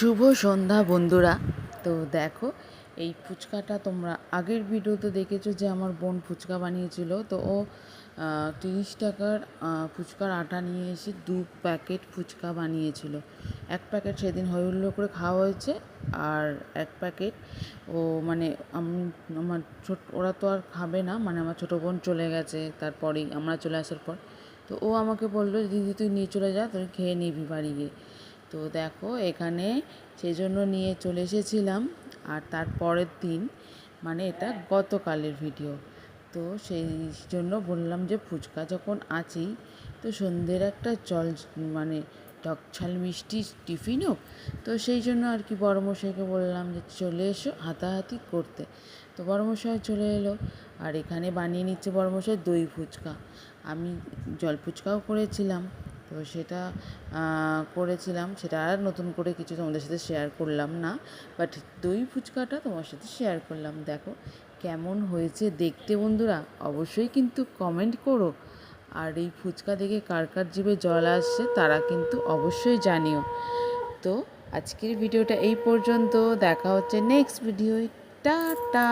শুভ সন্ধ্যা বন্ধুরা। তো দেখো, এই ফুচকাটা তোমরা আগের ভিডিওতে দেখেছো যে আমার বোন ফুচকা বানিয়েছিল। তো ও 30 টাকার ফুচকার আটা নিয়ে এসে 2 প্যাকেট ফুচকা বানিয়েছিল। 1 প্যাকেট সেদিন হইহুল্লো করে খাওয়া হয়েছে, আর 1 প্যাকেট ও মানে আমার ওরা তো আর খাবে না, মানে আমার ছোটো বোন চলে গেছে তারপরেই, আমরা চলে আসার পর। তো ও আমাকে বললো, দিদি তুই নিয়ে চলে যা, তুই খেয়ে নিবি বাড়ি গিয়ে। তো দেখো এখানে সেই জন্য নিয়ে চলে এসেছিলাম। আর তার পরের দিন, মানে এটা গতকালের ভিডিও, তো সেই জন্য বললাম যে ফুচকা যখন আছেই, তো সন্ধ্যের একটা মানে টকঝাল মিষ্টি টিফিন হোক। তো সেই জন্য আর কি বড়মশাইকে বললাম যে চলে এসো হাতাহাতি করতে। তো বড়মশাই চলে এলো, আর এখানে বানিয়ে নিচ্ছে বড়মশাই দই ফুচকা। আমি জল ফুচকাও করেছিলাম, তো সেটা করেছিলাম, সেটা আর নতুন করে কিছু তোমাদের সাথে শেয়ার করলাম না, বাট দই ফুচকাটা তোমার সাথে শেয়ার করলাম। দেখো কেমন হয়েছে দেখতে বন্ধুরা, অবশ্যই কিন্তু কমেন্ট করো। আর এই ফুচকা দেখে কার কার জিভে জল আসছে তারা কিন্তু অবশ্যই জানিও। তো আজকের ভিডিওটা এই পর্যন্ত, দেখা হচ্ছে নেক্সট ভিডিও। টাটা।